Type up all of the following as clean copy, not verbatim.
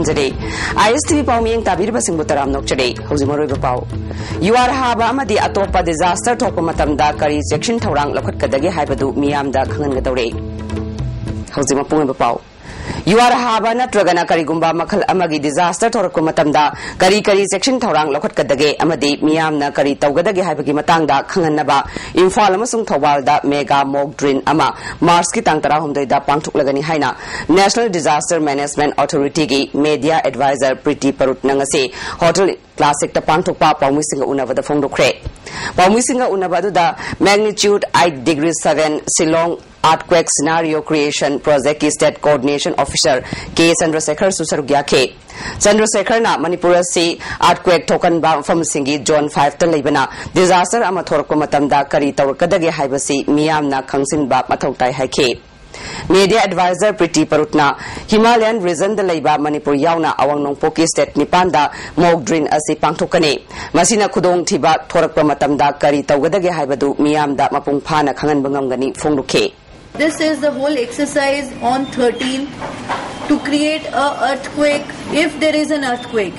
ꯊꯝꯖꯔꯦ ISTV ꯄꯥꯎꯃꯤꯌꯦꯡ ꯇꯥꯕꯤꯔꯤꯕꯁꯤꯡꯕꯨ ꯇꯔꯥꯝ ꯅꯣꯛꯆꯔꯦ ꯍꯧꯖꯤꯛ ꯃꯔꯨꯑꯣꯏꯕ ꯄꯥꯎ ꯌꯨꯋꯥꯔ ꯍꯥꯕ ꯑꯃꯗꯤ ꯑꯇꯣꯞꯄ ꯗꯤꯖꯥꯁꯇꯔ ꯊꯣꯛꯄ ꯃꯇꯝꯗ ꯀꯔꯤ ꯆꯦꯛꯁꯤꯟ ꯊꯧꯔꯥꯡ ꯂꯧꯈꯠꯀꯗꯒꯦ ꯍꯥꯏꯕꯗꯨ ꯃꯤꯌꯥꯝꯗ ꯈꯪꯍꯟꯒꯗꯧꯔꯦ ꯍꯧꯖꯤꯛ ꯃꯄꯨꯡ ꯑꯣꯏꯕ ꯄꯥꯎ ꯌꯨꯋꯥꯔ ꯍꯥꯕ ꯅꯠꯇ꯭ꯔꯒꯅ ꯀꯔꯤꯒꯨꯝꯕ ꯃꯈꯜ ꯑꯃꯒꯤ ꯗꯤꯖꯥꯁꯇꯔ ꯊꯣꯔꯛꯄ ꯃꯇꯝꯗ ꯀꯔꯤ ꯆꯦꯛꯁꯤꯟ ꯊꯧꯔꯥꯡ ꯂꯧꯈꯠꯀꯗꯒꯦ ꯑꯃꯗꯤ ꯃꯤꯌꯥꯝꯅ ꯀꯔꯤ ꯇꯧꯒꯗꯒꯦ ꯍꯥꯏꯕꯒꯤ ꯃꯇꯥꯡꯗ ꯈꯪꯍꯟꯅꯕ ꯏꯝꯐꯥꯜ ꯑꯃꯁꯨꯡ ꯊꯧꯕꯥꯜꯗ ꯃꯦꯒꯥ ꯃꯣꯛ ꯗ꯭ꯔꯤꯜ ꯑꯃ ꯃꯥꯔꯆꯀꯤ ꯇꯥꯡ 19ꯗ ꯄꯥꯡꯊꯣꯛꯂꯒꯅꯤ ꯍꯥꯏꯅ ꯅꯦꯁꯅꯦꯜ ꯗꯤꯖꯥꯁꯇꯔ ꯃꯦꯅꯦꯖꯃꯦꯟꯠ ꯑꯣꯊꯣꯔꯤꯇꯤꯒꯤ ꯃꯦꯗꯤꯌꯥ ꯑꯦꯗꯚꯥꯏꯖꯔ ꯄ꯭ꯔꯤꯇꯤ ꯄꯔꯨꯠꯅ ꯉꯁꯤ ꯍꯣꯇꯦꯜ ꯀ꯭ꯂꯥꯁꯤꯛꯇ ꯄꯥꯡꯊꯣꯛꯄ ꯄꯥꯎꯃꯤꯁꯤꯡꯒ ꯎꯅꯕꯗ ꯐꯣꯡꯗꯣꯛꯈ꯭ꯔꯦ ꯄꯥꯎꯃꯤꯁꯤꯡꯒ ꯎꯅꯕ ꯑꯗꯨꯗ ꯃꯦꯒꯅꯤꯇ꯭ꯌꯨꯗ 8.7 Shillong earthquake scenario creation project ki state coordination officer K Chandrasekhar su saruk yakhe Chandrasekhar na Manipuri si earthquake token ba from singi zone 5 ta leibana disaster ama thorakpa matamda kari tawrkadage haibasi miyamna khangsin ba mathau tai haikhe Media Advisor Priti Parutna Himalayan region da leiba Manipur yauna awang nongpoki state nipanda mock drill asi pangthokani masina khudong thiba thorakpa matamda kari tawgadage haibadu miyamda mapung phana khanganba ngamgani phongdukhe This is the whole exercise on 13 to create a earthquake if there is an earthquake.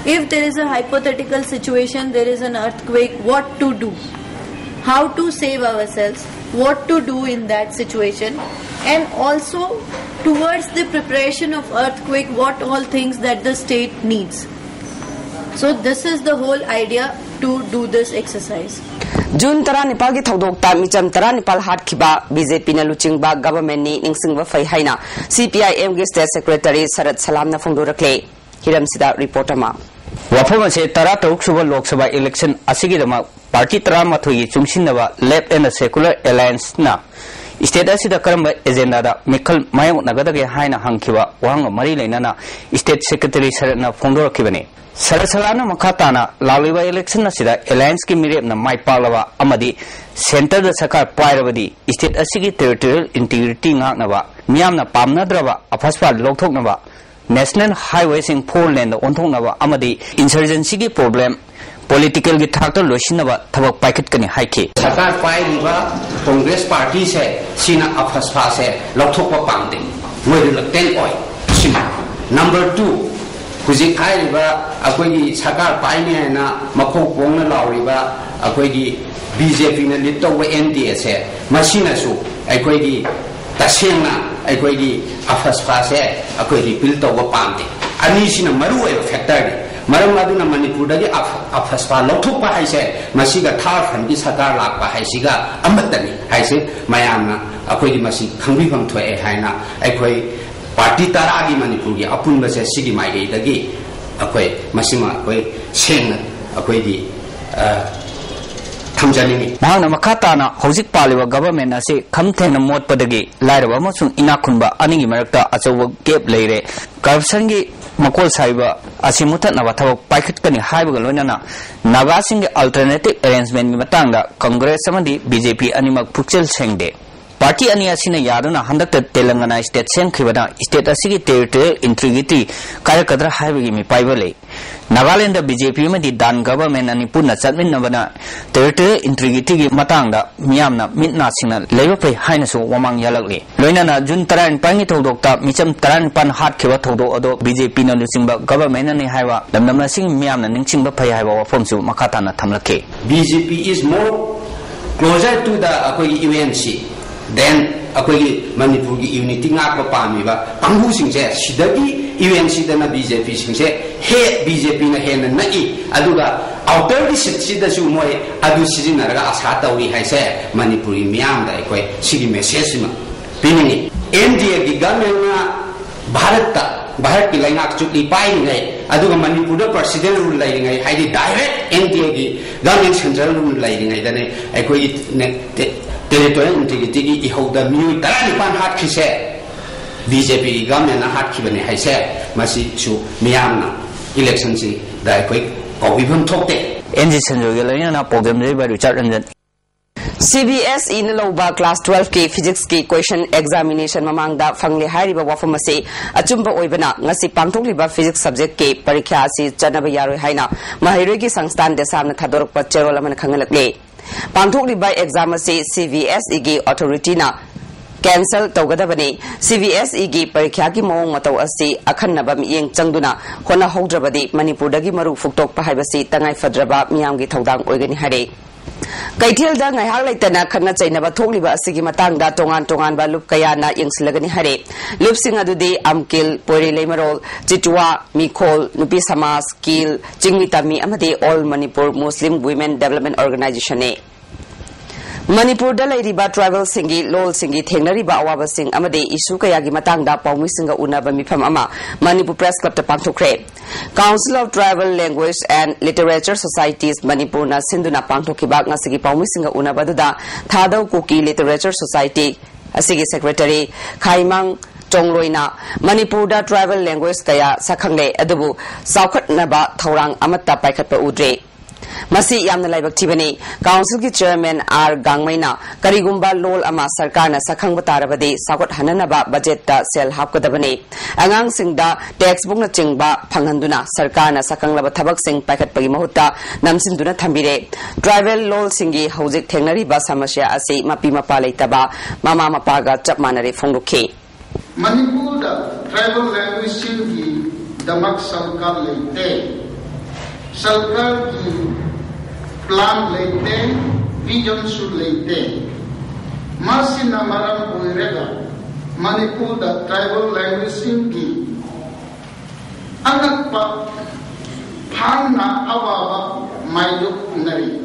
If there is a hypothetical situation, there is an earthquake, what to do? How to save ourselves, what to do in that situation, and also towards the preparation of earthquake, what all things that the state needs. So this is the whole idea to do this exercise. June 19 ki thodokta micham 19 hatkiba BJP na luchingba government ni ningsingba fai haina CPIM gi state secretary Sarat Salam na phongdorakle hiram sida report ama wafam ase 13 suba lok sabha election asigi dama party 13 gi chungsinaba left and secular alliance na state asida karamba agenda da mikal mayong nagadage haina hangkiba wang mari leinana state secretary Sarat na phongdorakibani Sarasalana Makatana, Laliva election Asida, Alliance Kimirep na Mai Palava, Amadi, Center the Sakar Piravadi, State Asigi territorial integrity Nava, Miamna Pamnadrava, Apaspa Loktonava, National Highways in Poland, Ontonava, Amadi, insurgency problem, political guitar Loshinava, Tavak Packet Kani Haiki. Sakar Piriva, Congress Party say, Sina Apaspa say, Loktopa Pandi, where the 10 oil. Number 2. Kuzik Haiba, Akwegi Sakar Paina, Mako Pona Lauriba, Akwegi BJP na Little NDS, Machina Su, Akwegi Tasina, Akwegi Afaspase, Akwegi built over Pandi. Anisina Maru factory, Maramaduna Manipuri Afaspa, Lotupa, I say, Masiga Tarf and Disakar Lapa, Haisiga, Amatani, I say, Mayana, Akwegi Masi, Kambifam to a Haina, Akwegi. Party taragi Manipuri apun base sigi mai dagi akoi masima akoi seng akoi di thamjani mahana makata na hojik paliwa government ase khamthena mot padagi lairaba amasung inakhunba aningi marakta achawa gap leire corruption gi makol saiba asimuthat na thawak paikhat kani haibaga loinana naga sing alternative arrangement gi matangda congress amadi BJP animak pukchel sengde Party Aniasina Yaduna Handaka Telangana State Senkivana State Asigi Territorial Integrity Karakadra Highway Pivale Nagaland BJP Madi Dan Government and Puna Sadmin Navana Territorial Integrity Matanga Miamna Midna Signal Labor Pay Hinasu Wamang Yalagli Loinana Juntara and Pangito Doctor Micham Taran Pan Hat Kivatodo Odo BJP no Lusimba Government and Hiva Lamna Sing Miamna Ninchimba Payava from Su Makatana Tamlake BJP is more closer to the UNC then akwai Manipuri unity ngakpa pamiba panghu singse sidagi UNC dana BJP singse he BJP na he na nai aduga outer district sida su moi adu sijinaraga asa tawi haise Manipuri miyam da akwai sigi message ma pinini NDA gi government na Bharat ki laingak chukli pai ngai aduga Manipur president rule lai ngai haidi direct NDA gi government central rule lai ngai dane akwai territorial integrity ki ihoda miu tarani pan hat khise BJP government na hat khibani haise masi su miyamna election si dai koi kobibam thokte NG Sanjogela na program re ba Richard Ranjan CBSE in Loba class 12 ki physics ki question examination mamangda fangle hairiba wafamase achumba oibana ngasi pangthokliba physics subject ke parikha asi chanaba yaroi haina mahiroi ki sangstan de samna thadorpa cherol amana khangalakle pangthokliba exam asi CBSE ki authority na cancel taugadabani CVSE gi parikha gi mawong matau asi akhanaba miyeng changduna hona hodrabadi Manipur dagi maru fuktok pa haibasi tangai fadraba miyam gi thodang oigani hare Kaithil da ngai hak laitana khana chainaba thokliba asigi matangda tongan ba lup kayana yengsilagani hare lup sing adudi amkil pori leimarol chitwa mikhol nupi samas kil chingmitami amade all Manipur Muslim Women Development Organization ne Manipur da lairiba tribal singi lol singi thengnariba awaba sing amade issue kayagi matangda paumi singa unaba mifam ama Manipur Press Club ta pangthokre Council of Tribal Language and Literature Societies Manipur na sinduna pangthokiba ngasigi paumi singa unaba duda thadau kuki Literature Society asigi secretary Khaimang Chongloina Manipur da tribal language kaya sakhangle adubu saukhatnaba thorang amatta paikhatpa udre Masi yamna laibak tibani council ki chairman R Gangmaina karigumba lol ama sarkar na sakhang batarabadi sakot hananaba budget ta sel hapkadabani angang singda textbook na chingba phanghanduna sarkar na sakhang laba thabak sing paikhat pagi mahutta namsinduna thambire tribal lol singi hojik thengnari ba samasya asi mapi mapa leitaba mama mapa ga chap manare phongdukhe Manipur da tribal language singi damak sarkar leite सरकार की plan लेते vision सुन लेते मासिना मरम होइरेगा Manipur the tribal language की अनकपा फांगना अवावा माइलुक नरी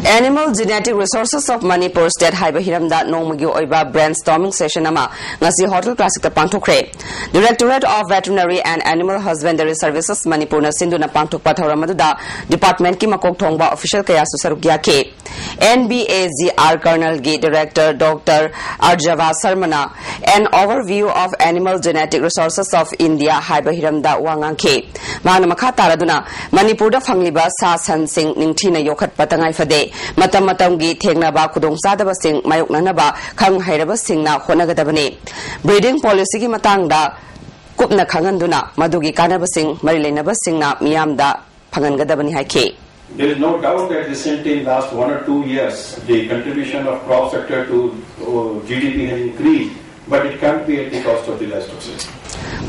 Animal Genetic Resources of Manipur State Haiba Hiramda Nongmagi Oiba brainstorming session ama ngasi hotel classic ta pangthokre Directorate of Veterinary and Animal Husbandry Services Manipur na sinduna pangthokpa thoramaduda department ki makok thongba official kaya susarukya ke NBAGR Colonel G Director Dr. Arjava Sarmana an overview of Animal Genetic Resources of India Haiba Hiramda wangang ke mana makha taraduna Manipur da fangliba sa san sing ningthina yokhat patangai fade matam gi thengnaba khudong sadaba sing mayoknanaba khang hairaba singna honagadabani breeding policy gi matangda kupna khanganduna madugi kanaba sing marileinaba singna miyamda phangangadabani haike There is no doubt that recently in last 1 or 2 years the contribution of crop sector to GDP has increased, but it can't be at the cost of the livestock sector.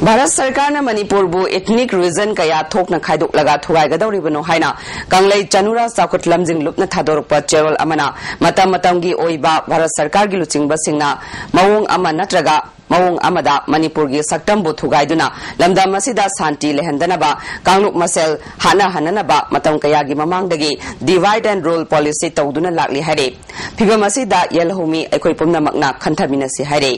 Bharat Sarkar na Manipur bu ethnic reason kaya thokna khaidok laga thugai gadoribano haina kanglei chanura sakut lamjing lupna thadorpa cherol amana matam gi oiba Bharat Sarkar gi luchingba singna mawong ama natraga mawong amada Manipur gi saktam bu thugai duna lamda masida santi lehandanaba kangluk masel hananaba matam kaya gi mamangdagi divide and rule policy tawduna lakli hare phiba masida yelhumi aikoi pumna makna khanthamina si hare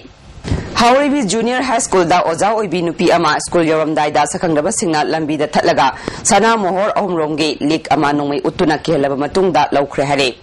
Hauribi Junior High School da Oja Oibi Nupi ama school yoramdai da sakangraba singna lambi da thatlaga sana mohor ahumrongge lik ama nongmai utuna kelaba matungda laukhre hare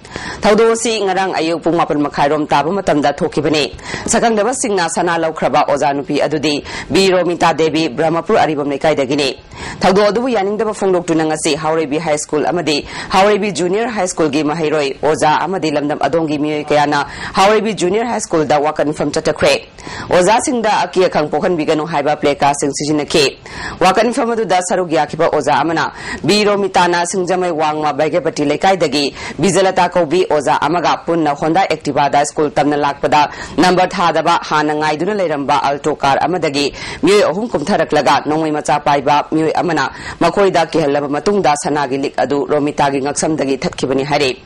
thaudosi ngarang ayuk pung 8 makhairom taba matamda thokibane sakangraba singna sana laukhraba Oja Nupi adudi Biromita Devi Brahmapur Aribam Lekai dagine thaudo adubu yaningdaba phonglok tunangasi Hauribi High School amadi Hauribi Junior High School gi mahairoi Oja amadi lamdam adongi miyoi kayana Hauribi Junior High School da wakan from chatakre Oza singda akia khang pokhan biganu haiba pleka sing sijinake wakan famadu da sarugya kiba Oza amana Biromitana singjamai wangma bagepati lekai dagi bijalata kobi Oza amaga punna Honda Activa da school tamna lakpada number thadaba hana ngaiduna leiramba alto car amadagi myoi ahum kumtharaklaga nongmai macha paiba myoi amana makoi da kihalaba matungda sanagi lik adu Romita gi ngaksamdagi thatkibani hare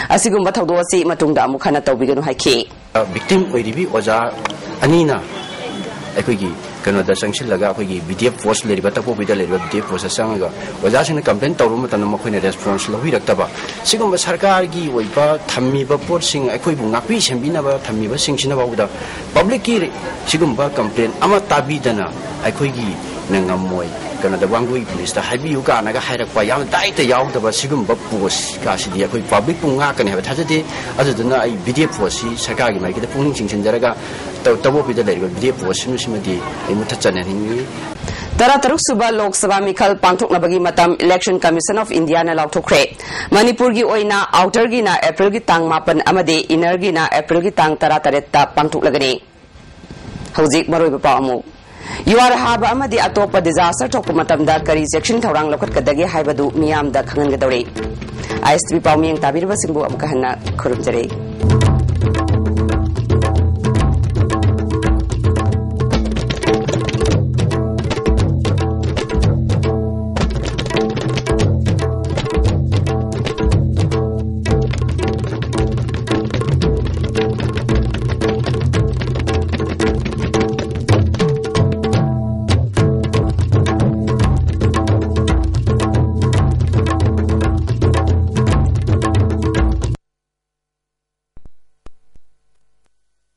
asigumba thawdo asi matungda amukhana tawbiganu haike victim oiribi Oza Anina, Equigi, Canada sanction laga, BDF force lady, but a poppy delivered BDF was a sanga. Was asking a complaint or room at an Mokina response, Lohirataba. Second was Harkargi, Wipa, Tamiba porting, Equibungapi, and Binaba, Tamiba sinction about the public Sigumba complaint, Amatabi Dana, Equigi, Nangamoy. Canada Wangui police, the Habi Uganaga had a quayam died the yaw of a Sigumba post, Cassidy, public Punga can have a Saturday, other than I BDF force, Sakagi, make the Puning Chincharaga. Tarataruk Suba Lok Sabha Mikal Pangtok Nabagi Matam Election Commission of India na Lautokre Manipur gi oina outer gi na April gi tang mapan amade inner gi na April gi tang tarataretta pangtok lagani Hojik maroi pa amu Yuar haba amadi atopa disaster thokpa matamda kari section thorang lokhat kadagi haibadu miyam da khangan gadore ISTV pawmiyang tabirba singbu amka hanna khurumjare